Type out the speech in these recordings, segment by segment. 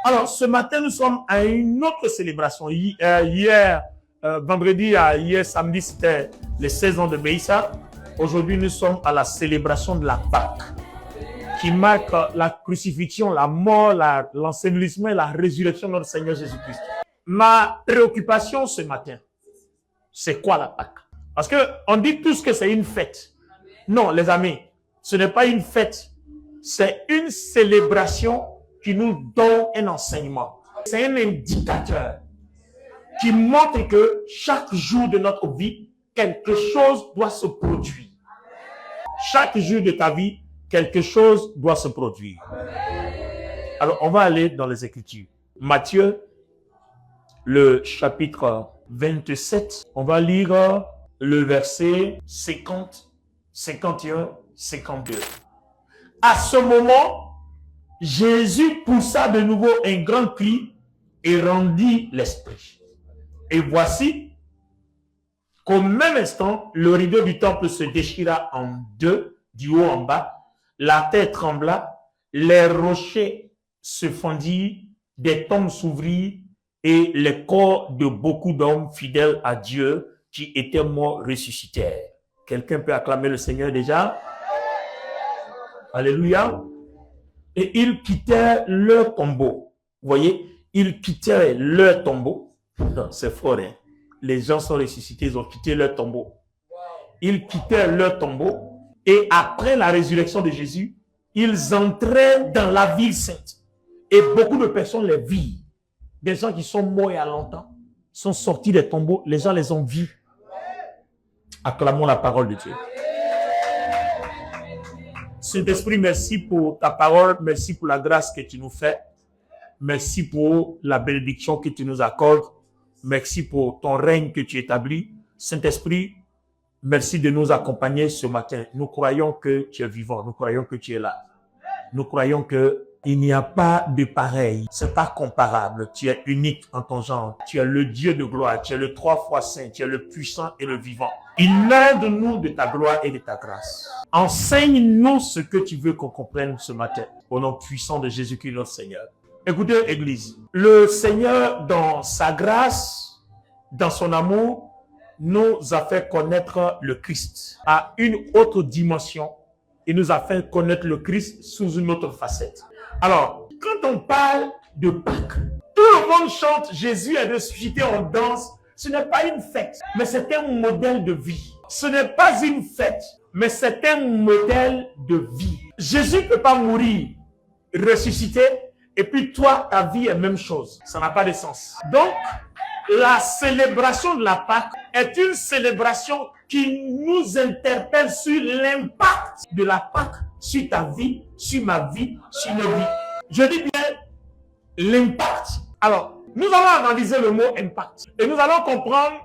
Alors, ce matin, nous sommes à une autre célébration. Vendredi, hier samedi, c'était les 16 ans de Béissa. Aujourd'hui, nous sommes à la célébration de la Pâque, qui marque la crucifixion, la mort, l'ensevelissement et la résurrection de notre Seigneur Jésus-Christ. Ma préoccupation ce matin, c'est quoi la Pâque? Parce qu'on dit tous que c'est une fête. Non, les amis, ce n'est pas une fête. C'est une célébration qui nous donne un enseignement. C'est un indicateur qui montre que chaque jour de notre vie, quelque chose doit se produire. Chaque jour de ta vie, quelque chose doit se produire. Alors, on va aller dans les Écritures. Matthieu, le chapitre 27. On va lire le verset 50, 51, 52. À ce moment, Jésus poussa de nouveau un grand cri et rendit l'esprit. Et voici qu'au même instant, le rideau du temple se déchira en deux, du haut en bas. La terre trembla, les rochers se fondirent, des tombes s'ouvrirent et les corps de beaucoup d'hommes fidèles à Dieu qui étaient morts ressuscitèrent. Quelqu'un peut acclamer le Seigneur déjà? Alléluia. Et ils quittèrent leur tombeau. Vous voyez, ils quittèrent leur tombeau. C'est fort, hein? Les gens sont ressuscités, ils ont quitté leur tombeau. Ils quittèrent leur tombeau et après la résurrection de Jésus, ils entraient dans la ville sainte. Et beaucoup de personnes les virent. Des gens qui sont morts il y a longtemps sont sortis des tombeaux. Les gens les ont vus. Acclamons la parole de Dieu. Saint-Esprit, merci pour ta parole. Merci pour la grâce que tu nous fais. Merci pour la bénédiction que tu nous accordes. Merci pour ton règne que tu établis. Saint-Esprit, merci de nous accompagner ce matin. Nous croyons que tu es vivant. Nous croyons que tu es là. Nous croyons que il n'y a pas de pareil. C'est pas comparable. Tu es unique en ton genre. Tu es le Dieu de gloire. Tu es le 3 fois saint. Tu es le puissant et le vivant. Inonde-nous de ta gloire et de ta grâce. Enseigne-nous ce que tu veux qu'on comprenne ce matin. Au nom puissant de Jésus-Christ notre Seigneur. Écoutez, Église. Le Seigneur, dans sa grâce, dans son amour, nous a fait connaître le Christ à une autre dimension. Il nous a fait connaître le Christ sous une autre facette. Alors, quand on parle de Pâques, tout le monde chante Jésus est ressuscité, on danse. Ce n'est pas une fête, mais c'est un modèle de vie. Ce n'est pas une fête, mais c'est un modèle de vie. Jésus ne peut pas mourir, ressusciter, et puis toi, ta vie est la même chose. Ça n'a pas de sens. Donc, la célébration de la Pâque est une célébration qui nous interpelle sur l'impact de la Pâque sur ta vie, sur ma vie, sur nos vies. Je dis bien l'impact. Alors, nous allons analyser le mot impact et nous allons comprendre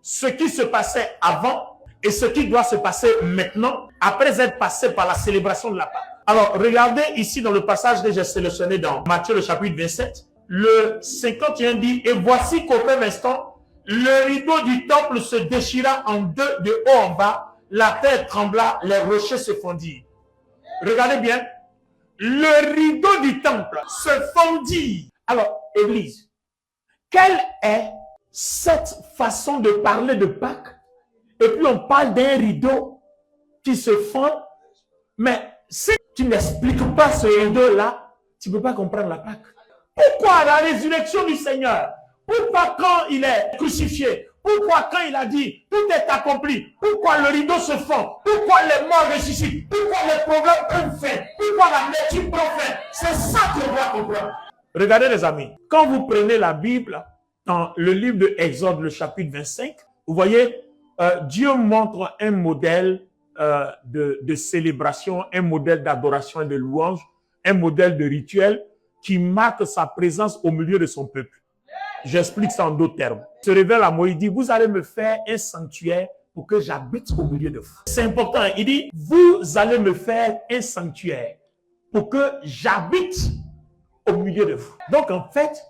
ce qui se passait avant et ce qui doit se passer maintenant après être passé par la célébration de la Pâque. Alors, regardez ici dans le passage que j'ai sélectionné dans Matthieu le chapitre 27, le 51 dit « Et voici qu'au même instant, le rideau du temple se déchira en deux de haut en bas, la terre trembla, les rochers se fondirent. » Regardez bien, le rideau du temple se fondit. Alors, Église, quelle est cette façon de parler de Pâques? Et puis on parle d'un rideau qui se fond. Mais si tu n'expliques pas ce rideau-là, tu ne peux pas comprendre la Pâque. Pourquoi la résurrection du Seigneur? Pourquoi quand il est crucifié? Pourquoi quand il a dit tout est accompli? Pourquoi le rideau se fond? Pourquoi les morts ressuscitent? Pourquoi les problèmes peuvent faire? Pourquoi la nature profère? C'est ça qu'on doit comprendre. Regardez les amis, quand vous prenez la Bible, dans le livre de Exode, le chapitre 25, vous voyez, Dieu montre un modèle de célébration, un modèle d'adoration et de louange, un modèle de rituel qui marque sa présence au milieu de son peuple. J'explique ça en d'autres termes. Il se révèle à Moïse, il dit, vous allez me faire un sanctuaire pour que j'habite au milieu de vous. C'est important. Il dit, vous allez me faire un sanctuaire pour que j'habite au milieu de vous. Donc en fait,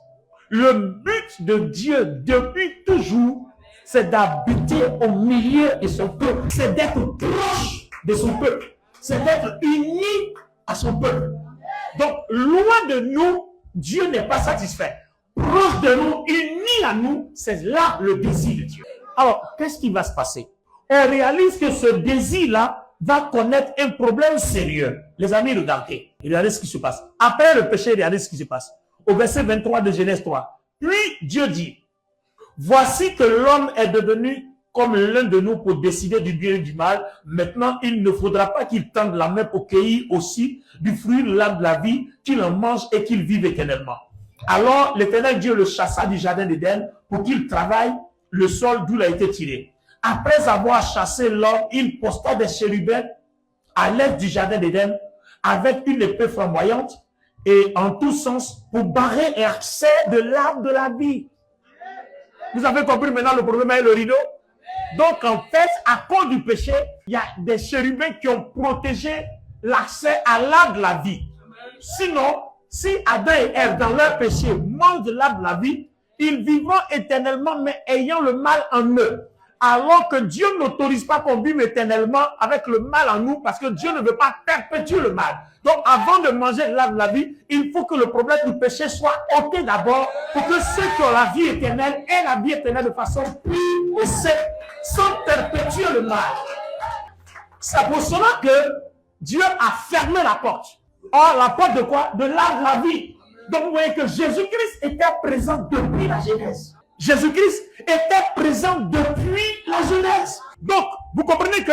le but de Dieu depuis toujours, c'est d'habiter au milieu de son peuple. C'est d'être proche de son peuple. C'est d'être uni à son peuple. Donc, loin de nous Dieu n'est pas satisfait. Proche de nous, uni à nous, c'est là le désir de Dieu. Alors, qu'est-ce qui va se passer? On réalise que ce désir-là va connaître un problème sérieux. Les amis, regardez ce qui se passe. Après le péché, regardez ce qui se passe. Au verset 23 de Genèse 3. Puis Dieu dit, voici que l'homme est devenu comme l'un de nous pour décider du bien et du mal. Maintenant, il ne faudra pas qu'il tende la main pour cueillir aussi du fruit de l'arbre de la vie, qu'il en mange et qu'il vive éternellement. Alors, l'Éternel Dieu le chassa du jardin d'Éden pour qu'il travaille le sol d'où il a été tiré. Après avoir chassé l'homme, il posta des chérubins à l'est du jardin d'Éden avec une épée flamboyante et en tous sens pour barrer l'accès de l'arbre de la vie. Vous avez compris maintenant le problème avec le rideau? Donc en fait, à cause du péché, il y a des chérubins qui ont protégé l'accès à l'arbre de la vie. Sinon, si Adam et Ève dans leur péché mangent de l'arbre de la vie, ils vivront éternellement mais ayant le mal en eux. Alors que Dieu n'autorise pas qu'on vive éternellement avec le mal en nous parce que Dieu ne veut pas perpétuer le mal. Donc avant de manger de l'arbre de la vie, il faut que le problème du péché soit ôté d'abord pour que ceux qui ont la vie éternelle aient la vie éternelle de façon pure et saine, sans perpétuer le mal. C'est pour cela que Dieu a fermé la porte. Or, la porte de quoi? De l'arbre de la vie. Donc vous voyez que Jésus-Christ était présent depuis la Genèse. Jésus-Christ était présent depuis la Genèse. Donc, vous comprenez que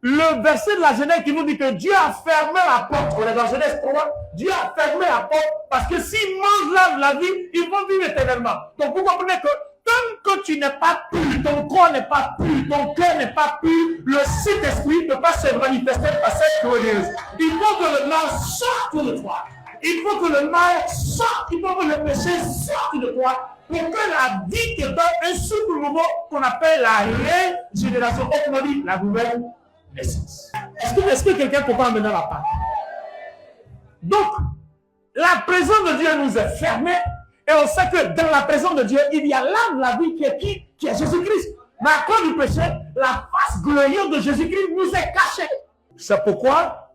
le verset de la Genèse qui nous dit que Dieu a fermé la porte, on est dans Genèse 3, Dieu a fermé la porte parce que s'ils mangent l'arbre de la vie, ils vont vivre éternellement. Donc, vous comprenez que tant que tu n'es pas pur, ton corps n'est pas pur, ton cœur n'est pas pur, le Saint-Esprit ne peut pas se manifester par cette glorieuse. Il faut que le mal sorte de toi. Il faut que le mal sorte, il faut que le péché sorte de toi. Pour que la vie te donne un souffle nouveau qu'on appelle la régénération. On dit la nouvelle naissance. Est-ce que quelqu'un comprend maintenant la part? Donc, la présence de Dieu nous est fermée et on sait que dans la présence de Dieu, il y a l'âme, la vie qui est qui? Qui est Jésus-Christ. Mais à cause du péché, la face glorieuse de Jésus-Christ nous est cachée. C'est pourquoi,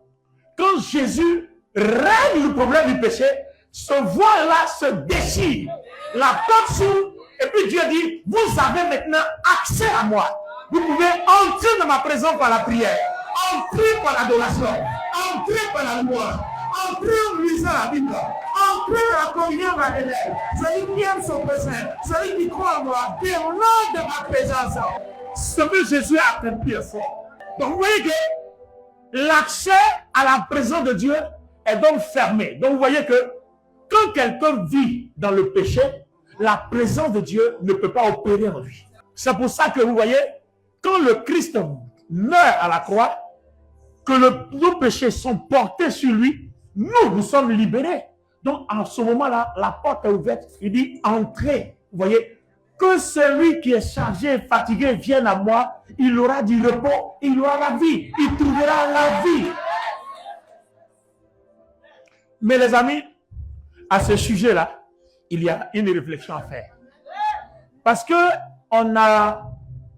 quand Jésus règle le problème du péché, ce voile-là se déchire. La porte s'ouvre et puis Dieu dit, vous avez maintenant accès à moi. Vous pouvez entrer dans ma présence par la prière, entrer par l'adoration, entrer par la louange, entrer en lisant la Bible, entrer dans la communion avec l'élève. Celui qui aime son péché, celui qui croit en moi, qui est au nom de ma présence. Ce que Jésus a accompli est fort. Donc vous voyez que l'accès à la présence de Dieu est donc fermé. Donc vous voyez que quand quelqu'un vit dans le péché, la présence de Dieu ne peut pas opérer en lui. C'est pour ça que vous voyez, quand le Christ meurt à la croix, que nos péchés sont portés sur lui, nous sommes libérés. Donc en ce moment-là, la porte est ouverte. Il dit, entrez. Vous voyez, que celui qui est chargé et fatigué vienne à moi, il aura du repos, il aura la vie, il trouvera la vie. Mais les amis, à ce sujet-là, il y a une réflexion à faire. Parce que on a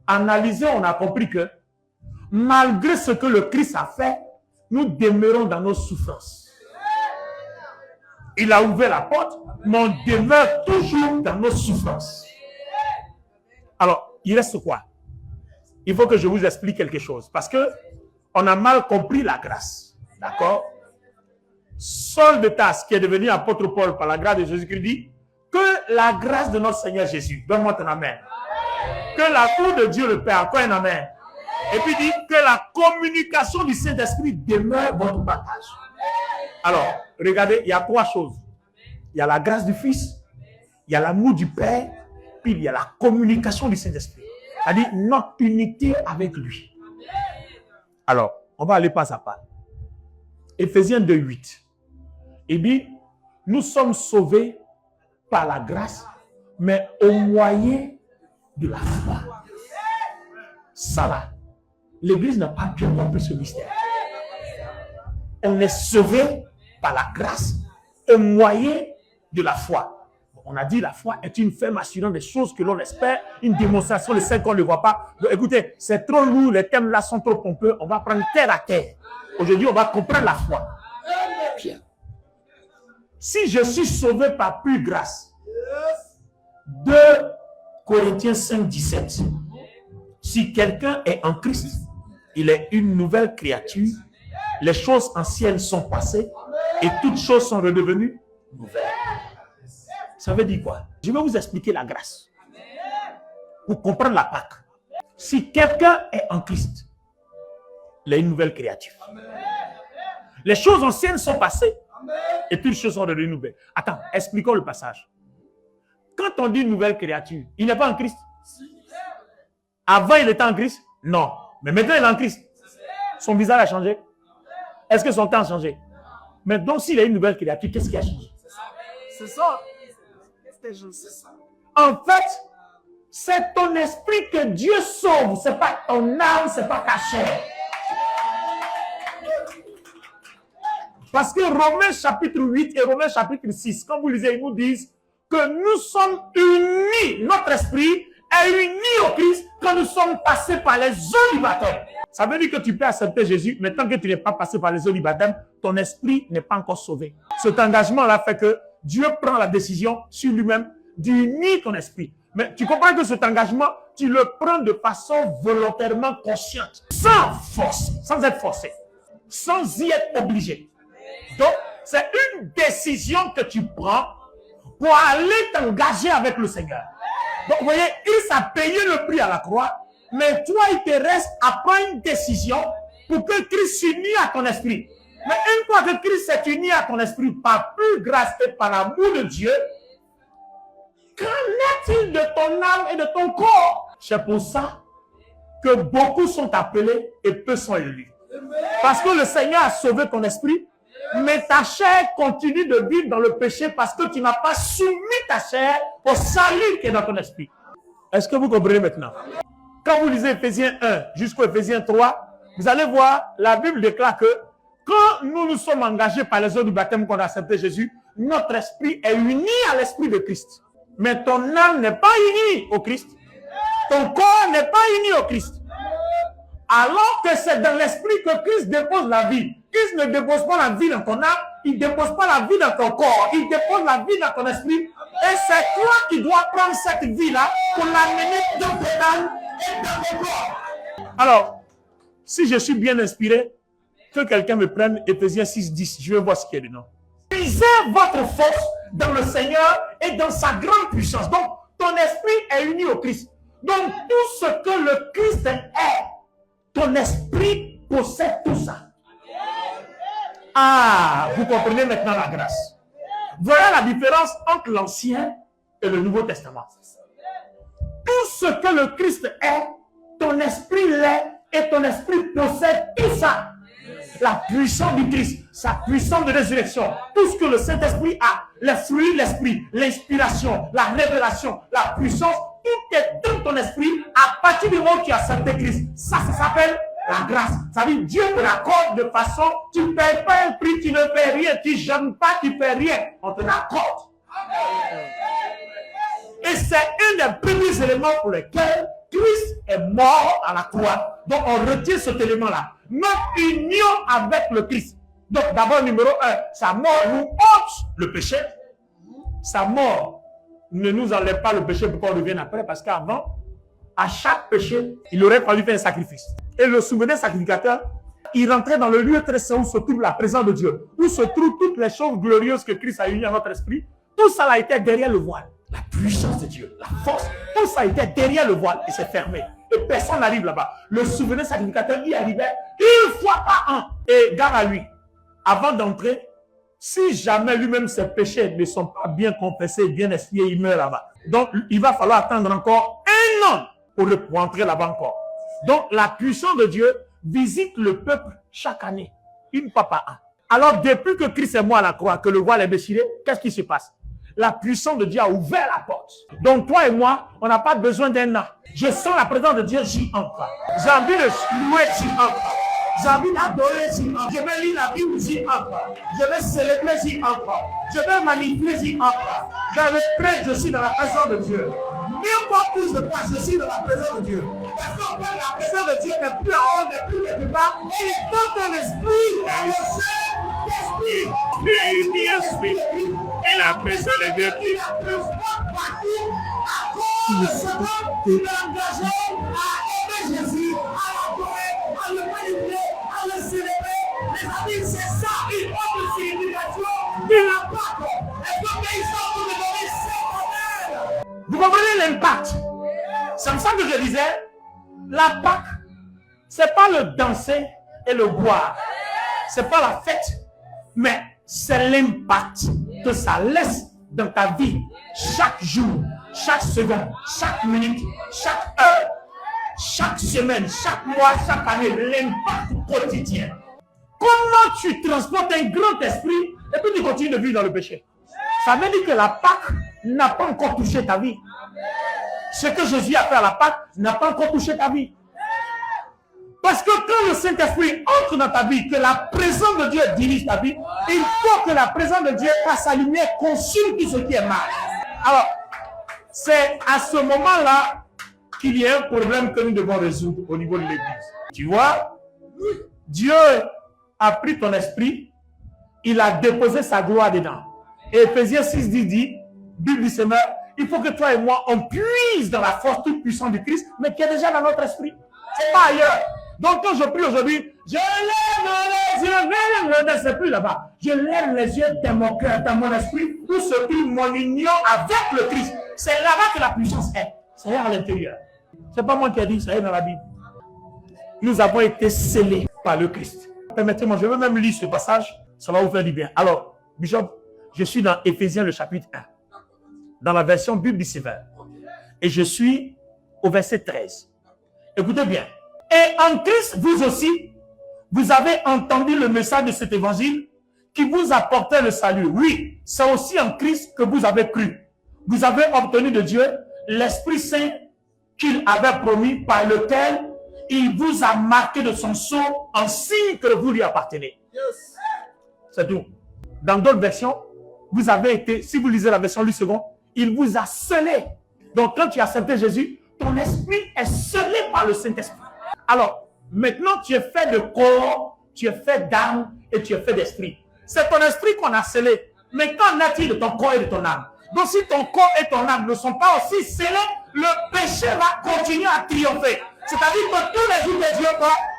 analysé, on a compris que malgré ce que le Christ a fait, nous demeurons dans nos souffrances. Il a ouvert la porte, mais on demeure toujours dans nos souffrances. Alors, il reste quoi? Il faut que je vous explique quelque chose. Parce que on a mal compris la grâce. D'accord? Saul de Tarse, qui est devenu apôtre Paul par la grâce de Jésus-Christ, dit que la grâce de notre Seigneur Jésus, donne-moi ton amen, que l'amour de Dieu le Père, encore un amen, et puis dit que la communication du Saint-Esprit demeure votre partage. Alors, regardez, il y a trois choses. Il y a la grâce du Fils, il y a l'amour du Père, puis il y a la communication du Saint-Esprit. C'est-à-dire notre unité avec lui. Alors, on va aller pas à pas. Éphésiens 2:8. Il dit, nous sommes sauvés par la grâce, mais au moyen de la foi. Ça va. L'Église n'a pas bien compris ce mystère. On est sauvé par la grâce au moyen de la foi. On a dit la foi est une ferme assurance des choses que l'on espère, une démonstration de celles qu'on ne voit pas. Donc, écoutez, c'est trop lourd, les thèmes là sont trop pompeux. On va prendre terre à terre. Aujourd'hui, on va comprendre la foi. Bien. Si je suis sauvé par pure grâce, 2 Corinthiens 5, 17. Si quelqu'un est en Christ, il est une nouvelle créature. Les choses anciennes sont passées et toutes choses sont redevenues nouvelles. Ça veut dire quoi? Je vais vous expliquer la grâce pour comprendre la Pâque. Si quelqu'un est en Christ, il est une nouvelle créature. Les choses anciennes sont passées et toutes choses sont redevenues nouvelles. Attends, expliquons le passage. Quand on dit nouvelle créature, il n'est pas en Christ. Avant, il était en Christ? Non. Mais maintenant, il est en Christ. Son visage a changé. Est-ce que son temps a changé? Mais donc, s'il est une nouvelle créature, qu'est-ce qui a changé? C'est ça. En fait, c'est ton esprit que Dieu sauve. Ce n'est pas ton âme, ce n'est pas ta chair. Parce que Romains chapitre 8 et Romains chapitre 6, quand vous lisez, ils nous disent que nous sommes unis, notre esprit est uni au Christ quand nous sommes passés par les eaux du baptême. Ça veut dire que tu peux accepter Jésus, mais tant que tu n'es pas passé par les eaux du baptême, ton esprit n'est pas encore sauvé. Cet engagement-là fait que Dieu prend la décision sur lui-même d'unir ton esprit. Mais tu comprends que cet engagement, tu le prends de façon volontairement consciente, sans force, sans être forcé, sans y être obligé. Donc, c'est une décision que tu prends pour aller t'engager avec le Seigneur. Donc, vous voyez, il s'est payé le prix à la croix, mais toi, il te reste à prendre une décision pour que Christ s'unisse à ton esprit. Mais une fois que Christ s'est uni à ton esprit par pure grâce et par l'amour de Dieu, qu'en est-il de ton âme et de ton corps? C'est pour ça que beaucoup sont appelés et peu sont élus. Parce que le Seigneur a sauvé ton esprit, mais ta chair continue de vivre dans le péché parce que tu n'as pas soumis ta chair au salut qui est dans ton esprit. Est-ce que vous comprenez maintenant? Quand vous lisez Éphésiens 1 jusqu'au Éphésiens 3, vous allez voir, la Bible déclare que quand nous nous sommes engagés par les eaux du baptême qu'on a accepté Jésus, notre esprit est uni à l'esprit de Christ. Mais ton âme n'est pas unie au Christ. Ton corps n'est pas uni au Christ. Alors que c'est dans l'esprit que Christ dépose la vie. Christ ne dépose pas la vie dans ton âme, il ne dépose pas la vie dans ton corps, il dépose la vie dans ton esprit. Et c'est toi qui dois prendre cette vie-là pour l'amener dans ton âme et dans ton corps. Alors, si je suis bien inspiré, que quelqu'un me prenne Éphésiens 6, 10, je vais voir ce qu'il y a dedans. Puisez votre force dans le Seigneur et dans sa grande puissance. Donc, ton esprit est uni au Christ. Donc, tout ce que le Christ est, ton esprit possède tout ça. Ah, vous comprenez maintenant la grâce. Voilà la différence entre l'Ancien et le Nouveau Testament. Tout ce que le Christ est, ton esprit l'est et ton esprit possède tout ça. La puissance du Christ, sa puissance de résurrection, tout ce que le Saint-Esprit a, les fruits de l'esprit, l'inspiration, la révélation, la puissance, tout est dans ton esprit à partir du moment où tu as accepté Christ. Ça s'appelle la grâce. Ça veut dire Dieu te l'accorde de façon, tu ne payes pas un prix, tu ne fais rien, tu ne jeûnes pas, tu ne fais rien. On te l'accorde. Et c'est un des premiers éléments pour lesquels Christ est mort à la croix. Donc on retire cet élément-là. Notre union avec le Christ. Donc d'abord, numéro 1, sa mort nous ôte le péché. Sa mort ne nous enlève pas le péché pour qu'on revienne après, parce qu'avant, à chaque péché, il aurait fallu faire un sacrifice. Et le souverain sacrificateur, il rentrait dans le lieu très saint où se trouve la présence de Dieu, où se trouvent toutes les choses glorieuses que Christ a unies à notre esprit. Tout ça a été derrière le voile. La puissance de Dieu, la force, tout ça a été derrière le voile et c'est fermé. Et personne n'arrive là-bas. Le souverain sacrificateur y arrivait une fois par an. Et gare à lui, avant d'entrer, si jamais lui-même ses péchés ne sont pas bien confessés, bien expiés, il meurt là-bas. Donc, il va falloir attendre encore un an pour entrer là-bas encore. Donc, la puissance de Dieu visite le peuple chaque année, une fois par an. Alors, depuis que Christ est mort à la croix, que le voile est déchiré, qu'est-ce qui se passe? La puissance de Dieu a ouvert la porte. Donc, toi et moi, on n'a pas besoin d'un an. Je sens la présence de Dieu, j'y entre. J'ai envie de louer, j'y entre. J'ai envie d'adorer, j'y entre. Je vais lire la Bible, j'y entre. Je vais célébrer, j'y entre. Je vais manipuler, j'y entre. Dans le prêtre, je suis dans la présence de Dieu. N'importe où je passe, je suis dans la présence de Dieu. Parce qu'en fait, la présence de Dieu n'est plus en haut, n'est plus quelque part. Il est dans ton esprit, dans le Saint-Esprit. Et la pression des vieux Christ. Jésus, à l'adorer, à le manipuler, à le célébrer. Les amis, c'est ça une autre signification de l'impact. Est-ce que les paysans vous me donnez ce modèle? Vous comprenez l'impact? C'est comme ça que je disais, l'impact, c'est pas le danser et le boire. C'est pas la fête, mais c'est l'impact que ça laisse dans ta vie chaque jour, chaque seconde, chaque minute, chaque heure, chaque semaine, chaque mois, chaque année, l'impact quotidien. Comment tu transportes un grand esprit et puis tu continues de vivre dans le péché? Ça veut dire que la Pâque n'a pas encore touché ta vie. Ce que Jésus a fait à la Pâque n'a pas encore touché ta vie. Parce que quand le Saint-Esprit entre dans ta vie, que la présence de Dieu dirige ta vie, il faut que la présence de Dieu, par sa lumière, consume tout ce qui est mal. Alors, c'est à ce moment-là qu'il y a un problème que nous devons résoudre au niveau de l'Église. Tu vois, Dieu a pris ton esprit, il a déposé sa gloire dedans. Et Éphésiens 6 dit, Bible du Seigneur, il faut que toi et moi, on puise dans la force toute puissante du Christ, mais qui est déjà dans notre esprit. C'est pas ailleurs. Donc quand je prie aujourd'hui, je lève les yeux, c'est plus là-bas. Je lève les yeux dans mon cœur, dans mon esprit, pour ce qui mon union avec le Christ. C'est là-bas que la puissance est. C'est à l'intérieur. C'est pas moi qui ai dit, ça est dans la Bible. Nous avons été scellés par le Christ. Permettez-moi, je veux même lire ce passage, ça va vous faire du bien. Alors, Bishop, je suis dans Éphésiens le chapitre 1, dans la version Bible du Sévère. Et je suis au verset 13. Écoutez bien. Et en Christ, vous aussi, vous avez entendu le message de cet évangile qui vous apportait le salut. Oui, c'est aussi en Christ que vous avez cru. Vous avez obtenu de Dieu l'Esprit Saint qu'il avait promis, par lequel il vous a marqué de son sceau en signe que vous lui appartenez. C'est tout. Dans d'autres versions, vous avez été, si vous lisez la version Louis II, il vous a scellé. Donc quand tu as accepté Jésus, ton esprit est scellé par le Saint-Esprit. Alors, maintenant tu es fait de corps, tu es fait d'âme et tu es fait d'esprit. C'est ton esprit qu'on a scellé. Mais qu'en est-il de ton corps et de ton âme? Donc si ton corps et ton âme ne sont pas aussi scellés, le péché va continuer à triompher. C'est-à-dire que tous les jours de Dieu,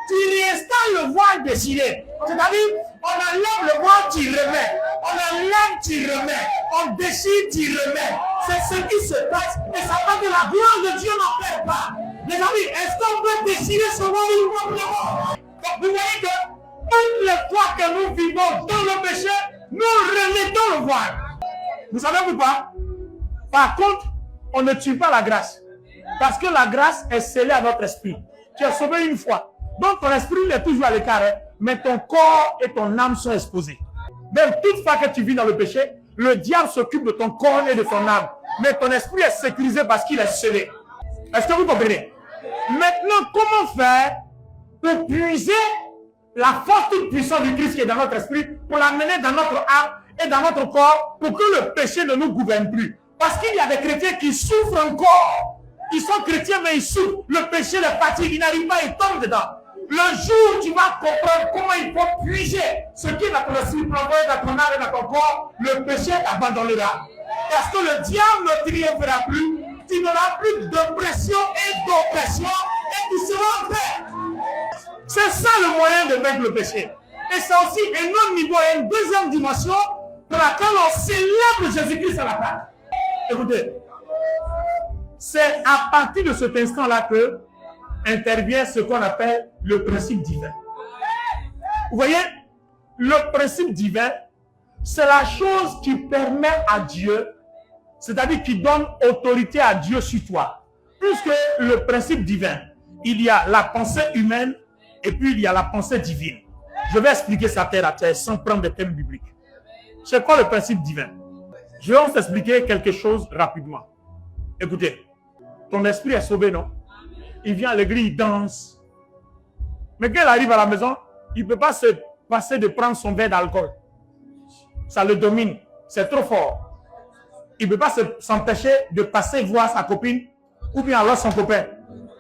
tu installes le voile déchiré. C'est-à-dire, on enlève le voile, tu remets. On enlève, tu remets. On déchire, tu remets. C'est ce qui se passe. Et ça fait que la gloire de Dieu n'en perd pas. Les amis, est-ce qu'on peut déchirer ce voile? Donc, vous voyez que toutes les fois que nous vivons dans le péché, nous remettons le voile. Vous savez pourquoi? Par contre, on ne tue pas la grâce. Parce que la grâce est scellée à notre esprit. Tu es sauvé une fois. Donc ton esprit est toujours à l'écart. Mais ton corps et ton âme sont exposés. Même toute fois que tu vis dans le péché, le diable s'occupe de ton corps et de ton âme. Mais ton esprit est sécurisé parce qu'il est scellé. Est-ce que vous comprenez? Maintenant, comment faire pour puiser la force toute puissante du Christ qui est dans notre esprit, pour l'amener dans notre âme et dans notre corps, pour que le péché ne nous gouverne plus? Parce qu'il y a des chrétiens qui souffrent encore. Ils sont chrétiens, mais ils souffrent. Le péché les fatigue, ils n'arrivent pas, ils tombent dedans. Le jour où tu vas comprendre comment il faut puiser ce qui est dans ton esprit, dans ton âme et dans ton corps, le péché t'abandonnera. Parce que le diable ne triomphera plus. Tu n'auras plus d'oppression et d'oppression et tu seras en paix. C'est ça le moyen de vaincre le péché. Et c'est aussi un autre niveau, une deuxième dimension pour laquelle on célèbre Jésus-Christ à la Pâque. Écoutez, c'est à partir de cet instant-là que intervient ce qu'on appelle le principe divin. Vous voyez, le principe divin, c'est la chose qui permet à Dieu, c'est-à-dire qui donne autorité à Dieu sur toi. Puisque le principe divin, il y a la pensée humaine et puis il y a la pensée divine. Je vais expliquer ça terre à terre sans prendre des thèmes bibliques. C'est quoi le principe divin? Je vais vous expliquer quelque chose rapidement. Écoutez, ton esprit est sauvé, non? Il vient à l'église, il danse. Mais quand il arrive à la maison, il ne peut pas se passer de prendre son verre d'alcool. Ça le domine. C'est trop fort. Il ne peut pas s'empêcher de passer voir sa copine ou bien alors son copain.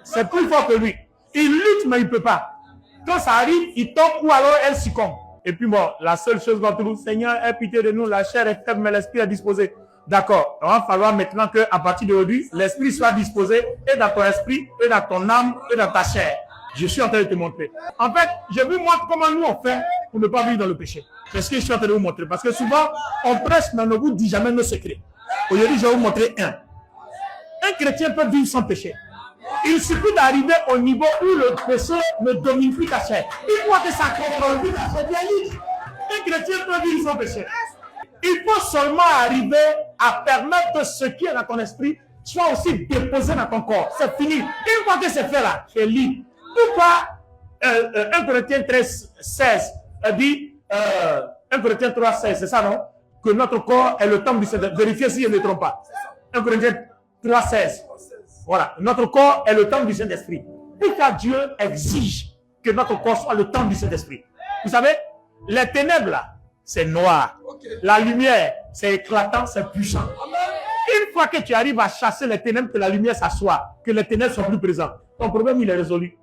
C'est plus fort que lui. Il lutte, mais il ne peut pas. Quand ça arrive, il tombe ou alors elle succombe. Et puis bon, la seule chose qu'on trouve, Seigneur, aie pitié de nous, la chair est faible, mais l'esprit est disposé. D'accord. Il va falloir maintenant qu'à partir d'aujourd'hui, l'esprit soit disposé et dans ton esprit, et dans ton âme, et dans ta chair. Je suis en train de te montrer. En fait, je vous montre comment nous on fait pour ne pas vivre dans le péché. C'est ce que je suis en train de vous montrer. Parce que souvent, on prêche, mais on ne vous dit jamais nos secrets. Aujourd'hui, je vais vous montrer un. Un chrétien peut vivre sans péché. Il suffit d'arriver au niveau où le péché ne domine plus ta chair. Une fois que ça contrôle plus ta chair, bien libre. Un chrétien peut vivre sans péché. Il faut seulement arriver à permettre que ce qui est dans ton esprit soit aussi déposé dans ton corps. C'est fini. Une fois que c'est fait là, tu es libre. Pourquoi 1 Corinthiens 13, 16 dit 1 Corinthiens 3, 16, c'est ça non? Que notre corps est le temple du Saint-Esprit. Vérifiez si je ne me trompe pas. 1 Corinthiens 3, 16. Voilà. Notre corps est le temple du Saint-Esprit. Pourquoi Dieu exige que notre corps soit le temple du Saint-Esprit? Vous savez, les ténèbres là, c'est noir. La lumière, c'est éclatant, c'est puissant. Une fois que tu arrives à chasser les ténèbres, que la lumière s'assoit, que les ténèbres sont plus présentes, ton problème il est résolu.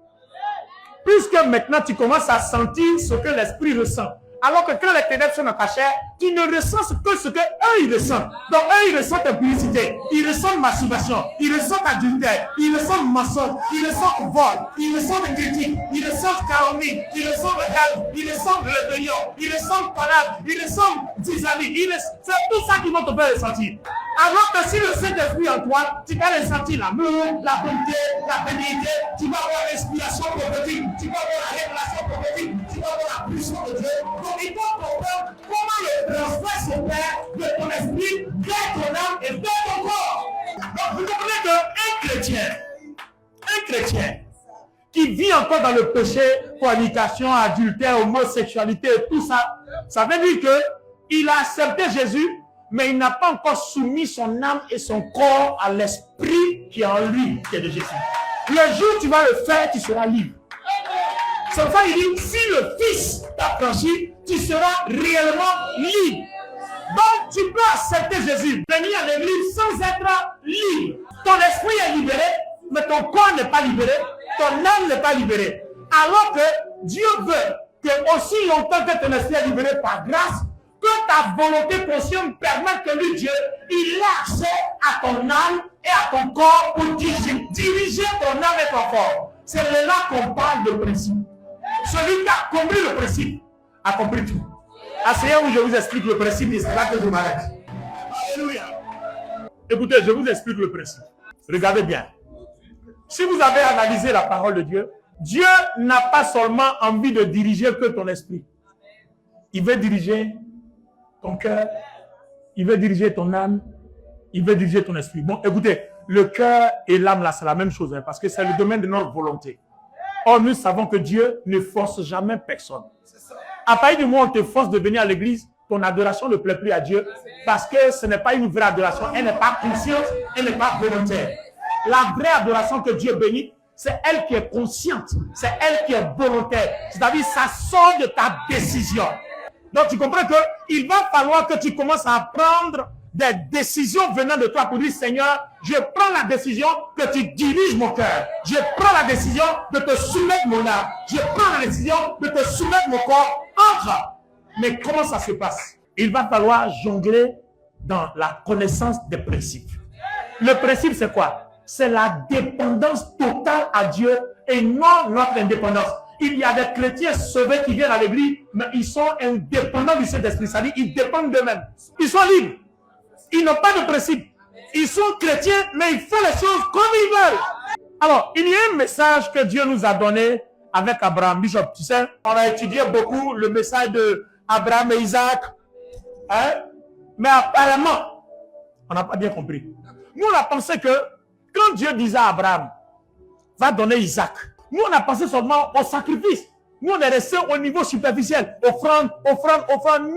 Puisque maintenant tu commences à sentir ce que l'esprit ressent. Alors que quand les ténèbres sont dans ta chair, tu ne ressens que ce qu'eux ils ressentent. Donc eux ils ressentent impudicité, ils ressentent masturbation, ils ressentent adultère, ils ressentent mensonge, ils ressentent vol, ils ressentent critique, ils ressentent calomnie, ils ressentent le calme, ils ressentent rébellion, ils ressentent parade, ils ressentent dysanie. C'est tout ça qui vont te faire ressentir. Alors que si le Saint-Esprit en toi, tu vas ressentir l'amour, la bonté, la bénédiction, tu vas avoir l'inspiration prophétique, tu vas avoir la révélation prophétique, tu vas avoir la puissance de Dieu. Donc il faut comprendre comment le transfert s'opère de ton esprit vers ton âme et vers ton corps. Donc vous comprenez qu'un chrétien qui vit encore dans le péché, fornication, adultère, homosexualité et tout ça, ça veut dire qu'il a accepté Jésus, mais il n'a pas encore soumis son âme et son corps à l'esprit qui est en lui, qui est de Jésus. Le jour où tu vas le faire, tu seras libre. C'est pour ça qu'il dit, si le Fils t'a franchi, tu seras réellement libre. Donc tu peux accepter Jésus, venir à l'église sans être libre. Ton esprit est libéré, mais ton corps n'est pas libéré, ton âme n'est pas libérée. Alors que Dieu veut que aussi longtemps que ton esprit est libéré par grâce, que ta volonté consciente permette que lui, Dieu, il ait accès à ton âme et à ton corps pour diriger ton âme et ton corps. C'est là qu'on parle de principe. Celui qui a compris le principe a compris tout. Asseyez-vous, je vous explique le principe, il sera que je m'arrête. Alléluia. Écoutez, je vous explique le principe. Regardez bien. Si vous avez analysé la parole de Dieu, Dieu n'a pas seulement envie de diriger que ton esprit. Il veut diriger ton cœur, il veut diriger ton âme, il veut diriger ton esprit. Bon, écoutez, le cœur et l'âme, là, c'est la même chose, hein, parce que c'est le domaine de notre volonté. Or, nous savons que Dieu ne force jamais personne. À partir du moment où on te force de venir à l'église, ton adoration ne plaît plus à Dieu, parce que ce n'est pas une vraie adoration, elle n'est pas consciente, elle n'est pas volontaire. La vraie adoration que Dieu bénit, c'est elle qui est consciente, c'est elle qui est volontaire. C'est-à-dire, ça sort de ta décision. Donc, tu comprends qu'il va falloir que tu commences à prendre des décisions venant de toi pour dire, Seigneur, je prends la décision que tu diriges mon cœur. Je prends la décision de te soumettre mon âme. Je prends la décision de te soumettre mon corps. Entre. Mais comment ça se passe? Il va falloir jongler dans la connaissance des principes. Le principe, c'est quoi? C'est la dépendance totale à Dieu et non notre indépendance. Il y a des chrétiens sauvés qui viennent à l'église, mais ils sont indépendants du Saint-Esprit. C'est-à-dire qu'ils dépendent d'eux-mêmes. Ils sont libres. Ils n'ont pas de principe. Ils sont chrétiens, mais ils font les choses comme ils veulent. Alors, il y a un message que Dieu nous a donné avec Abraham. Bishop, tu sais, on a étudié beaucoup le message de Abraham et Isaac. Hein? Mais apparemment, on n'a pas bien compris. Nous, on a pensé que quand Dieu disait à Abraham, va donner Isaac, nous, on a pensé seulement au sacrifice. Nous, on est resté au niveau superficiel. Offrande.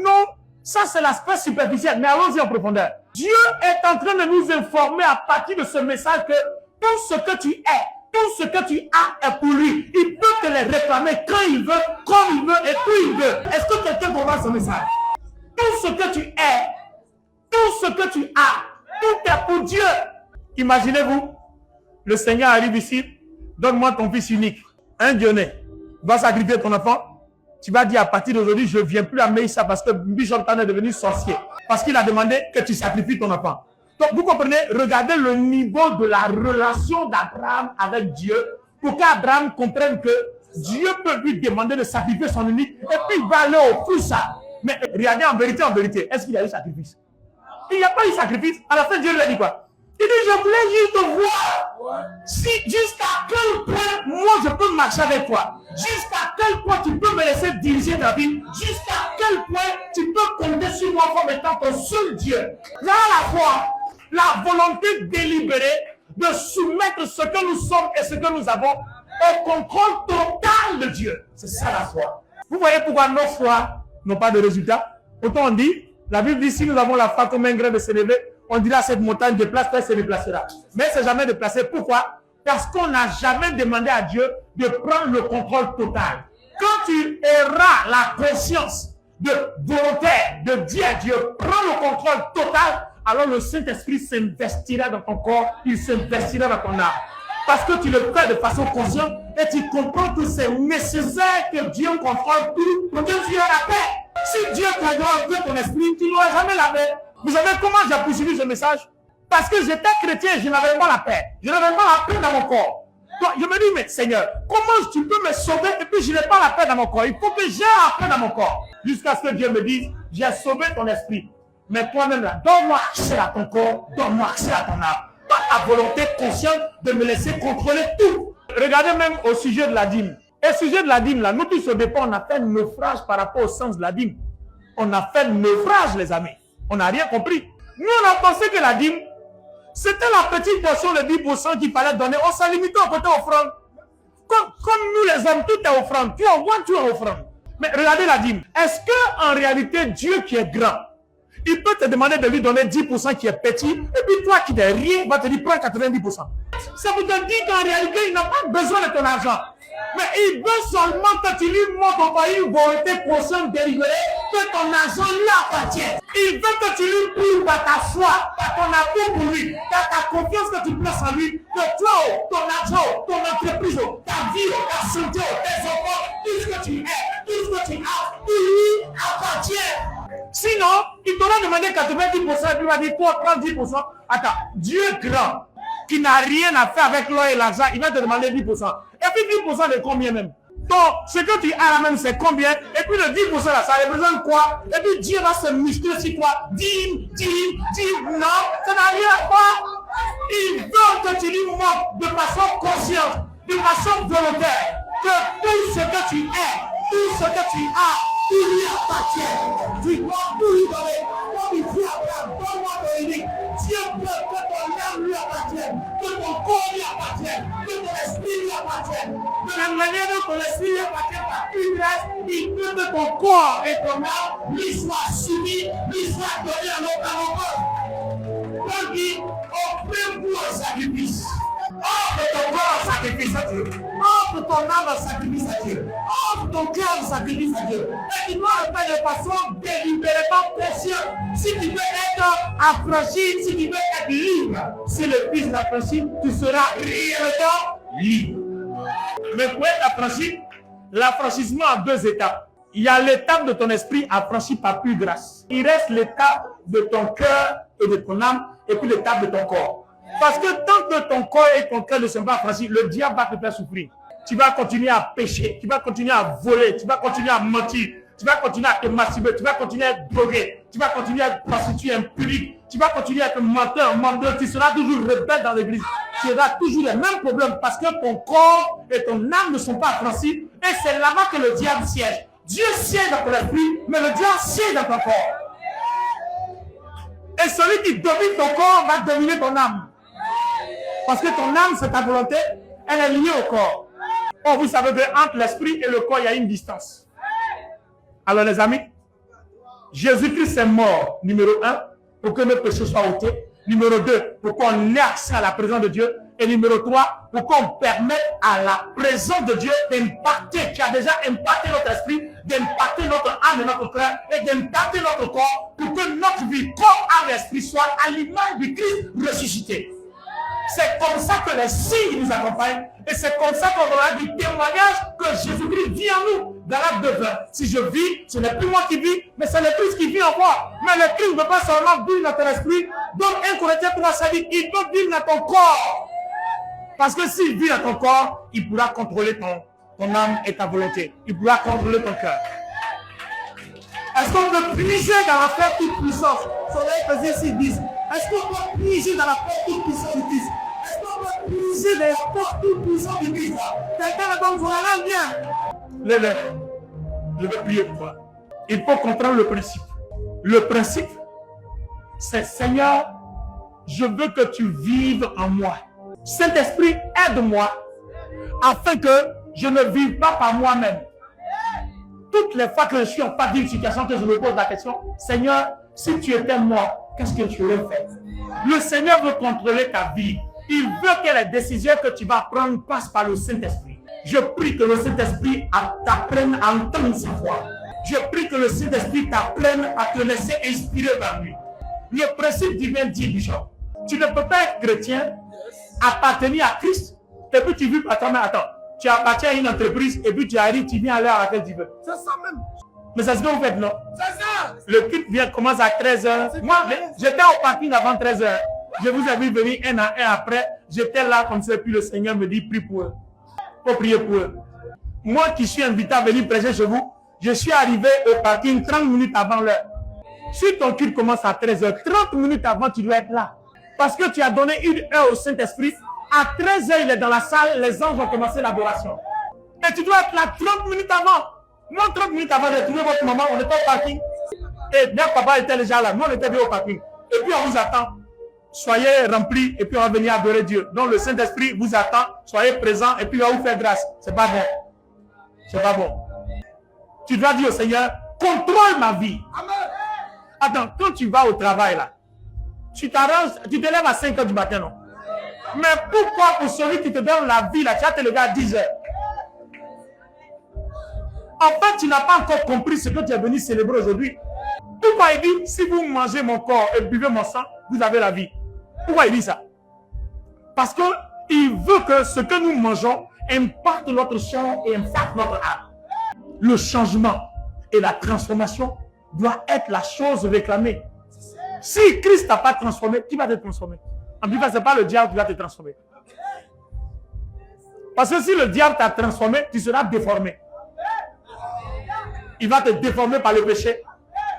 Non, ça, c'est l'aspect superficiel. Mais allons-y en profondeur. Dieu est en train de nous informer à partir de ce message que tout ce que tu es, tout ce que tu as est pour lui. Il peut te les réclamer quand il veut, comme il veut et où il veut. Est-ce que quelqu'un comprend ce message? Tout ce que tu es, tout ce que tu as, tout est pour Dieu. Imaginez-vous, le Seigneur arrive ici, donne-moi ton fils unique. Un Dionée, va sacrifier ton enfant. Tu vas dire à partir d'aujourd'hui, je ne viens plus à Meïssa parce que Bishop Tan est devenu sorcier. Parce qu'il a demandé que tu sacrifies ton enfant. Donc vous comprenez, regardez le niveau de la relation d'Abraham avec Dieu pour qu'Abraham comprenne que Dieu peut lui demander de sacrifier son unique et puis il va aller au plus ça. Mais regardez en vérité, est-ce qu'il y a eu sacrifice? Il n'y a pas eu sacrifice. À la fin, Dieu lui a dit quoi? Il dit, je voulais juste te voir. Si jusqu'à quel point moi je peux marcher avec toi. Jusqu'à quel point tu peux me laisser diriger ta vie. Jusqu'à quel point tu peux compter sur moi comme étant ton seul Dieu. Là, à la fois, la volonté délibérée de soumettre ce que nous sommes et ce que nous avons au contrôle total de Dieu. C'est ça la foi. Vous voyez pourquoi nos foi n'ont pas de résultat? Autant on dit, la Bible dit, si nous avons la foi comme un grain de sénévé, on dira cette montagne déplace-toi, elle se déplacera. Mais c'est jamais déplacé. Pourquoi? Parce qu'on n'a jamais demandé à Dieu de prendre le contrôle total. Quand tu auras la conscience de volontaire de dire à Dieu, prends le contrôle total, alors le Saint-Esprit s'investira dans ton corps, il s'investira dans ton âme. Parce que tu le fais de façon consciente et tu comprends que c'est nécessaire que Dieu contrôle tout pour que tu aies la paix. Si Dieu t'a donné ton esprit, tu n'auras jamais la paix. Vous savez comment j'ai poursuivi ce message? Parce que j'étais chrétien, je n'avais pas la paix. Je n'avais pas la paix dans mon corps. Donc je me dis, mais Seigneur, comment tu peux me sauver et puis je n'ai pas la paix dans mon corps? Il faut que j'ai la paix dans mon corps. Jusqu'à ce que Dieu me dise, j'ai sauvé ton esprit. Mais toi-même là, donne-moi accès à ton corps, donne-moi accès à ton âme. Pas ta volonté consciente de me laisser contrôler tout. Regardez même au sujet de la dîme. Et au sujet de la dîme, là, nous tous au départ, on a fait un naufrage par rapport au sens de la dîme. On a fait un naufrage, les amis. On n'a rien compris. Nous, on a pensé que la dîme, c'était la petite portion de 10% qu'il fallait donner. On s'en limitait au côté offrande. Comme nous, les hommes, tout est offrande. Tu envoies, tu es offrande. Mais regardez la dîme. Est-ce qu'en réalité, Dieu qui est grand, il peut te demander de lui donner 10% qui est petit, et puis toi qui n'es rien, va te dire prends 90%. Ça vous donne dit qu'en réalité, il n'a pas besoin de ton argent. Mais il veut seulement que tu lui montres par une volonté consciente délibérée que ton argent lui appartient. Il veut que tu lui prouves par ta foi, par ton amour pour lui, par ta confiance que tu places en lui, que toi, ton argent, ton entreprise, ta vie, ta santé, tes enfants, tout ce que tu es, tout ce que tu as, il lui appartient. Sinon, il t'aura demandé 90% et puis il va dire, toi, prends 10%. Attends, Dieu grand, qui n'a rien à faire avec l'or et l'argent, il va te demander 10%. Et puis 10% de combien même? Donc, ce que tu as là même, c'est combien? Et puis le 10% là, ça représente quoi? Et puis Dieu va se muscler sur quoi? Dîme, non, ça n'a rien à voir. Il veut que tu lui montres de façon consciente, de façon volontaire, que tout ce que tu es, tout ce que tu as, il lui appartient. Tu dois tout lui donner. Comme il dit à Abraham, donne-moi ton unique. Dieu veut que ton âme lui appartienne, que ton corps lui appartienne, que ton esprit lui appartienne. De la manière dont ton esprit lui appartient par une grâce, il veut que ton corps et ton âme lui soient soumis, lui soient donnés à nos corps. Donc, offrez-vous un sacrifice. Offre ton corps en sacrifice à Dieu. Offre ton âme en sacrifice à Dieu. Offre ton cœur en sacrifice à Dieu. Et tu dois le faire de façon délibérément précieuse. Si tu veux être affranchi, si tu veux être libre, si le Fils l'affranchit, tu seras réellement libre. Mais pour être affranchi, l'affranchissement a deux étapes. Il y a l'étape de ton esprit affranchi par pure grâce. Il reste l'étape de ton cœur et de ton âme, et puis l'étape de ton corps. Parce que tant que ton corps et ton cœur ne sont pas affranchis, le diable va te faire souffrir. Tu vas continuer à pécher, tu vas continuer à voler, tu vas continuer à mentir, tu vas continuer à te masturber, tu vas continuer à être drogué, tu vas continuer à te prostituer impudicte, tu vas continuer à être menteur, tu seras toujours rebelle dans l'église. Tu auras toujours les mêmes problèmes parce que ton corps et ton âme ne sont pas affranchis et c'est là-bas que le diable siège. Dieu siège dans ton esprit, mais le diable siège dans ton corps. Et celui qui domine ton corps va dominer ton âme. Parce que ton âme, c'est ta volonté, elle est liée au corps. Oh, vous savez qu'entre l'esprit et le corps, il y a une distance. Alors les amis, Jésus-Christ est mort, numéro 1, pour que nos péchés soient ôtés. Numéro 2, pour qu'on ait accès à la présence de Dieu. Et numéro 3, pour qu'on permette à la présence de Dieu d'impacter, qui a déjà impacté notre esprit, d'impacter notre âme et notre cœur, et d'impacter notre corps, pour que notre vie, corps, âme et esprit, soit à l'image du Christ ressuscité. C'est comme ça que les signes nous accompagnent. Et c'est comme ça qu'on aura du témoignage que Jésus-Christ vit en nous. dans l'acte de 20. Si je vis, ce n'est plus moi qui vis, mais c'est le Christ qui vit en moi. Mais le Christ ne peut pas seulement vivre dans ton esprit. Donc 1 Corinthiens 3, ça dit, il peut vivre dans ton corps. Parce que s'il vit dans ton corps, il pourra contrôler ton âme et ta volonté. Il pourra contrôler ton cœur. Est-ce qu'on peut puiser dans la force toute puissance? Son Éphésiens 6, 10. Est-ce qu'on peut puiser dans la force toute puissance du Christ? Est-ce qu'on peut puiser dans la force toute puissance du Christ? Quelqu'un répond, voilà, bien. Lève. Je vais prier pour toi. Il faut comprendre le principe. Le principe, c'est Seigneur, je veux que tu vives en moi. Saint-Esprit, aide-moi afin que je ne vive pas par moi-même. Toutes les fois que je suis en face d'une situation, que je me pose la question, Seigneur, si tu étais mort, qu'est-ce que tu aurais fait? Le Seigneur veut contrôler ta vie. Il veut que les décisions que tu vas prendre passent par le Saint-Esprit. Je prie que le Saint-Esprit t'apprenne à entendre sa voix. Je prie que le Saint-Esprit t'apprenne à te laisser inspirer par lui. Le principe divin dit, Bishop, tu ne peux pas être chrétien, appartenir à Christ, et puis tu vis par toi-même. Attends, tu appartiens à une entreprise, et puis tu arrives, tu viens à l'heure à laquelle tu veux. C'est ça même. Mais c'est ce que vous faites, non? C'est ça. Le culte commence à 13h. Moi, j'étais au parking avant 13h. Je vous ai vu venir un à un après. J'étais là comme ça, puis le Seigneur me dit, prie pour eux. Il faut prier pour eux. Moi qui suis invité à venir prêcher chez vous, je suis arrivé au parking 30 minutes avant l'heure. Si ton culte commence à 13h, 30 minutes avant, tu dois être là. Parce que tu as donné une heure au Saint-Esprit. À 13h, il est dans la salle, les anges ont commencé l'adoration. Et tu dois être là 30 minutes avant. Moi, 30 minutes avant, j'ai trouvé votre maman, on était au parking. Et bien, papa était déjà là. Nous, on était bien au parking. Et puis, on vous attend. Soyez remplis et puis on va venir adorer Dieu. Donc, le Saint-Esprit vous attend. Soyez présents et puis il va vous faire grâce. C'est pas bon. C'est pas bon. Tu dois dire au Seigneur, contrôle ma vie. Amen. Attends, quand tu vas au travail là, tu t'arranges, tu te lèves à 5h du matin, non? Mais pourquoi pour celui qui te donne la vie là, tu vas te lever à 10h? En fait, tu n'as pas encore compris ce que tu es venu célébrer aujourd'hui. Pourquoi il dit, si vous mangez mon corps et buvez mon sang, vous avez la vie? Pourquoi il dit ça? Parce qu'il veut que ce que nous mangeons impacte notre chair et impacte notre âme. Le changement et la transformation doit être la chose réclamée. Si Christ t'a pas transformé, qui va te transformer? En plus, ce n'est pas le diable qui va te transformer. Parce que si le diable t'a transformé, tu seras déformé. Il va te déformer par le péché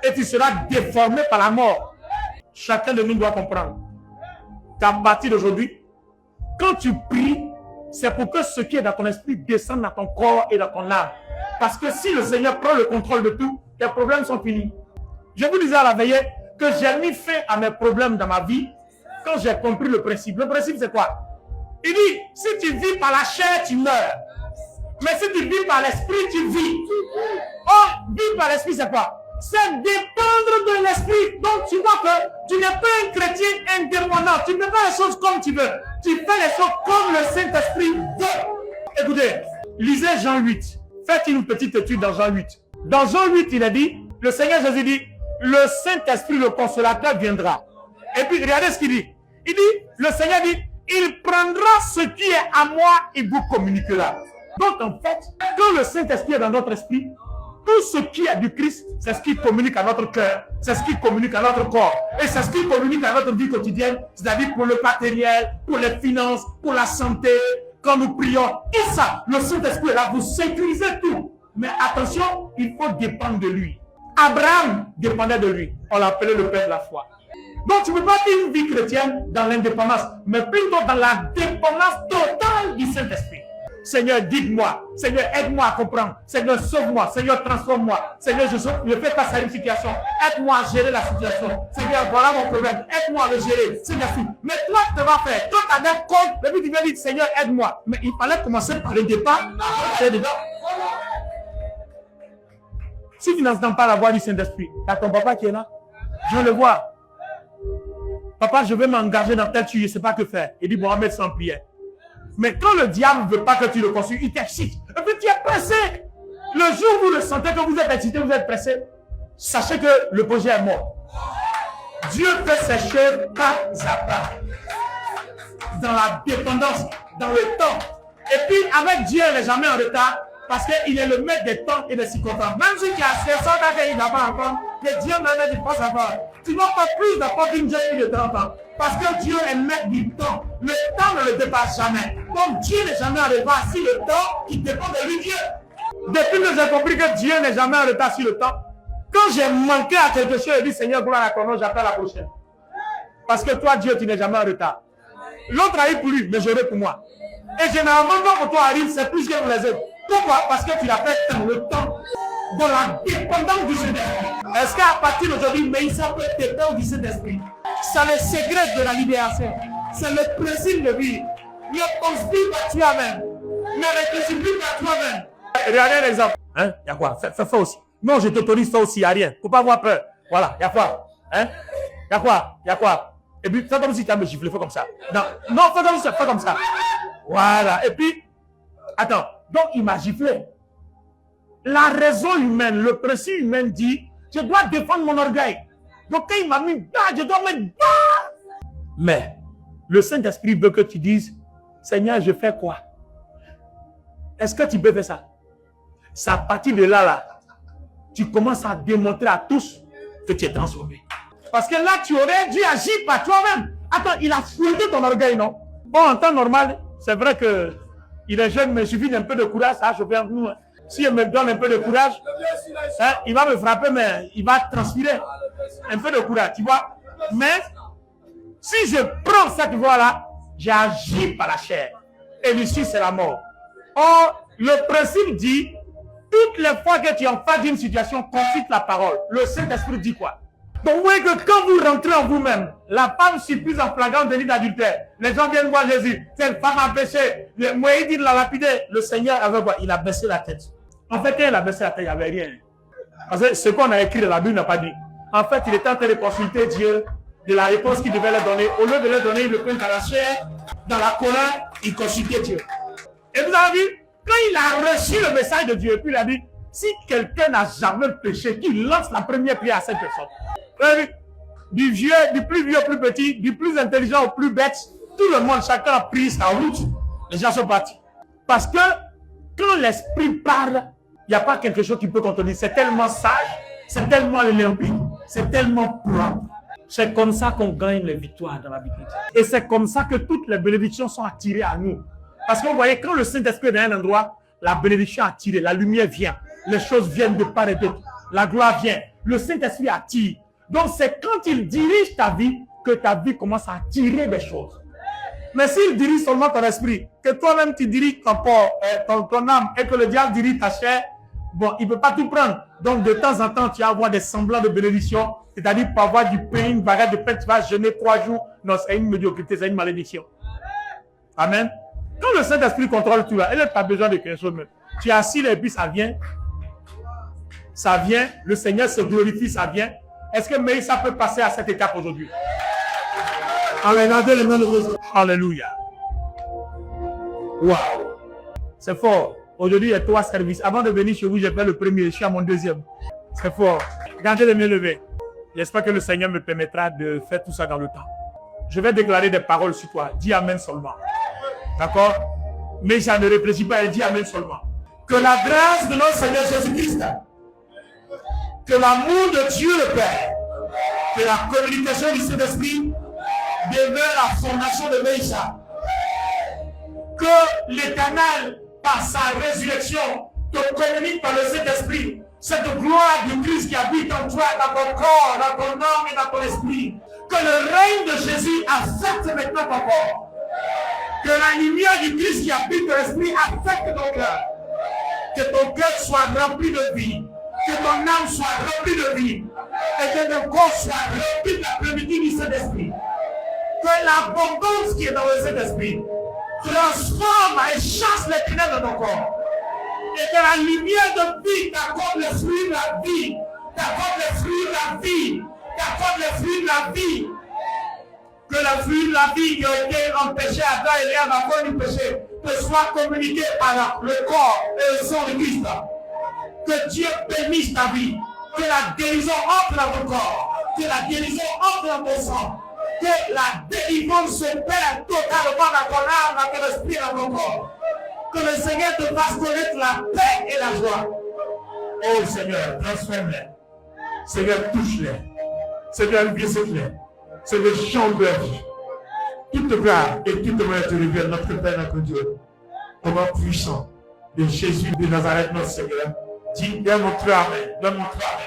et tu seras déformé par la mort. Chacun de nous doit comprendre qu'à partir d'aujourd'hui, quand tu pries, c'est pour que ce qui est dans ton esprit descende dans ton corps et dans ton âme. Parce que si le Seigneur prend le contrôle de tout, tes problèmes sont finis. Je vous disais à la veillée que j'ai mis fin à mes problèmes dans ma vie quand j'ai compris le principe. Le principe, c'est quoi? Il dit, si tu vis par la chair, tu meurs. Mais si tu vis par l'esprit, tu vis. Oh, vivre par l'esprit, c'est quoi? C'est dépendre de l'esprit. Donc, tu vois que tu n'es pas un chrétien indépendant. Tu ne fais pas les choses comme tu veux. Tu fais les choses comme le Saint-Esprit veut. Écoutez, lisez Jean 8. Faites une petite étude dans Jean 8. Dans Jean 8, il a dit, le Seigneur Jésus dit, le Saint-Esprit, le Consolateur, viendra. Et puis, regardez ce qu'il dit. Il dit, le Seigneur dit, il prendra ce qui est à moi et vous communiquera. Donc, en fait, quand le Saint-Esprit est dans notre esprit, tout ce qui est du Christ, c'est ce qui communique à notre cœur, c'est ce qui communique à notre corps, et c'est ce qui communique à notre vie quotidienne, c'est-à-dire pour le matériel, pour les finances, pour la santé, quand nous prions. Et ça, le Saint-Esprit est là, vous sécurisez tout. Mais attention, il faut dépendre de lui. Abraham dépendait de lui. On l'appelait le père de la foi. Donc, tu ne peux pas vivre une vie chrétienne dans l'indépendance, mais plutôt dans la dépendance totale du Saint-Esprit. Seigneur, guide-moi. Seigneur, aide-moi à comprendre. Seigneur, sauve-moi. Seigneur, transforme-moi. Seigneur, je fais face à une situation. Aide-moi à gérer la situation. Seigneur, voilà mon problème. Aide-moi à le gérer. Seigneur, mais toi, tu vas faire. Quand tu as des comptes, le but, tu viens dire, Seigneur, aide-moi. Mais il fallait commencer par le départ. C'est dedans. Si tu n'entends pas la voix du Saint-Esprit, il y a ton papa qui est là. Je veux le voir. Papa, je vais m'engager dans tel truc, je ne sais pas que faire. Il dit, bon, on va mettre ça en prière. Mais quand le diable ne veut pas que tu le construis, il t'excite. Et puis tu es pressé. Le jour où vous le sentez que vous êtes excité, vous êtes pressé, sachez que le projet est mort. Dieu fait ses choses pas à pas. Dans la dépendance, dans le temps. Et puis avec Dieu, il n'est jamais en retard. Parce qu'il est le maître des temps et des circonstances. Même si tu as 60 ans et il n'a pas encore, que Dieu m'en dit pas savoir. Tu n'as pas plus d'apport qu'une jeune fille de 30 ans. Parce que Dieu est maître du temps. Le temps ne le dépasse jamais. Comme Dieu n'est jamais en retard sur le temps, il dépend de lui, Dieu. Depuis que j'ai compris que Dieu n'est jamais en retard sur le temps, quand j'ai manqué à quelque chose, je dis Seigneur, gloire à ton nom, j'appelle la prochaine. Parce que toi, Dieu, tu n'es jamais en retard. L'autre a eu pour lui, mais j'aurai pour moi. Et généralement, quand toi arrive, c'est plus que pour les autres. Pourquoi? Parce que tu l'as fait dans le temps, dans la dépendance du Saint-Esprit. Est-ce qu'à partir d'aujourd'hui, mais il s'appelle dépendant du Saint-Esprit? C'est le secret de la libération. C'est le principe de vie. Ne conspire pas toi-même. Ne réfléchis plus à toi-même. Regardez un exemple. Hein? Il y a quoi? Fais aussi. Non, je t'autorise, fais aussi. Il n'y a rien. Il ne faut pas avoir peur. Voilà. Il y a quoi? Hein? Il y a quoi? Il y a quoi? Et puis, fais comme si tu as me giflé. Fais comme ça. Non, non, fais comme ça. Fais comme ça. Voilà. Et puis, attends. Donc, il m'a giflé. La raison humaine, le principe humain dit, je dois défendre mon orgueil. Donc, quand il m'a mis, je dois mettre. Mais, le Saint-Esprit veut que tu dises, Seigneur, je fais quoi? Est-ce que tu peux faire ça? C'est à partir de là, tu commences à démontrer à tous que tu es transformé. Parce que là, tu aurais dû agir par toi-même. Attends, il a fouetté ton orgueil, non? Bon, en temps normal, c'est vrai que il est jeune, mais il suffit d'un peu de courage, ça a chauffé entre nous. Hein. Si il me donne un peu de courage, hein, il va me frapper, mais il va transpirer. Un peu de courage, tu vois. Mais, si je prends cette voie-là, j'agis par la chair. Et l'issue, c'est la mort. Or, le principe dit, toutes les fois que tu es en face d'une situation, consulte la parole. Le Saint-Esprit dit quoi? Donc, vous voyez que quand vous rentrez en vous-même, la femme surprise en flagrant délit d'adultère, les gens viennent voir Jésus, cette femme a péché, Moïse dit de la lapider, le Seigneur avait quoi? Il a baissé la tête. En fait, quand il a baissé la tête, il n'y avait rien. Parce que ce qu'on a écrit dans la Bible n'a pas dit. En fait, il était en train de consulter Dieu de la réponse qu'il devait leur donner. Au lieu de leur donner, il le prend dans la chair, dans la colère, il consultait Dieu. Et vous avez vu, quand il a reçu le message de Dieu, puis il a dit, si quelqu'un n'a jamais péché, qu'il lance la première prière à cette personne. Vous avez vu, du vieux, du plus vieux au plus petit, du plus intelligent au plus bête, tout le monde, chacun a pris sa route. Les gens sont partis. Parce que quand l'esprit parle, il n'y a pas quelque chose qui peut contenir. C'est tellement sage, c'est tellement limpide, c'est tellement propre. C'est comme ça qu'on gagne les victoires dans la vie chrétienne. Et c'est comme ça que toutes les bénédictions sont attirées à nous. Parce que vous voyez, quand le Saint-Esprit est dans un endroit, la bénédiction attire, la lumière vient, les choses viennent de part et d'autre, la gloire vient, le Saint-Esprit attire. Donc c'est quand il dirige ta vie que ta vie commence à attirer des choses. Mais s'il dirige seulement ton esprit, que toi-même tu diriges ton corps, ton âme, et que le diable dirige ta chair, bon, il ne peut pas tout prendre. Donc de temps en temps, tu vas avoir des semblants de bénédiction, c'est-à-dire pour avoir du pain, une baguette de pain, tu vas jeûner 3 jours. Non, c'est une médiocrité, c'est une malédiction. Amen. Quand le Saint-Esprit contrôle tout là, il n'a pas besoin de quelque chose même. Tu es assis et puis ça vient, le Seigneur se glorifie, ça vient. Est-ce que mais ça peut passer à cette étape aujourd'hui? Alléluia. Waouh. C'est fort. Aujourd'hui, il y a 3 services. Avant de venir chez vous, j'ai fait le premier, je suis à mon 2e. C'est fort. Gardez les mains levées. J'espère que le Seigneur me permettra de faire tout ça dans le temps. Je vais déclarer des paroles sur toi. Dis Amen seulement. D'accord? Mais ça ne réfléchit pas, elle dit Amen seulement. Que la grâce de notre Seigneur Jésus-Christ, que l'amour de Dieu le Père, que la communication du Saint-Esprit demeure la fondation de Meïcha. Que l'Éternel, par sa résurrection, te communique par le Saint-Esprit cette gloire du Christ qui habite en toi, dans ton corps, dans ton âme et dans ton esprit. Que le règne de Jésus affecte maintenant ton corps. Que la lumière du Christ qui habite ton esprit affecte ton cœur. Que ton cœur soit rempli de vie. Que ton âme soit remplie de vie. Et que ton corps soit rempli de la plénitude du Saint-Esprit. Que l'abondance qui est dans le Saint-Esprit transforme et chasse les ténèbres de ton corps. Et que la lumière de vie t'accorde les fruits de la vie. T'accorde les fruits de la vie. T'accorde les fruits de la vie. Que les fruits de la vie qui ont été empêchés à Adam et Ève à cause du péché te soient communiqués par le corps et le sang de Christ. Que Dieu bénisse ta vie. Que la guérison entre dans ton corps. Que la guérison entre dans ton sang. Que la délivrance se perd totalement dans ton âme, dans ton esprit, dans ton corps. que le Seigneur te fasse connaître la paix et la joie. Oh Seigneur, transforme-les. Seigneur, touche-les. Seigneur, visite-les. Seigneur, change leur vie. Toute gloire et toute honneur te revient, notre Père, notre Dieu. Comment puissant de Jésus de Nazareth, notre Seigneur. Dis, donne-moi Amen. Donne-moi Amen.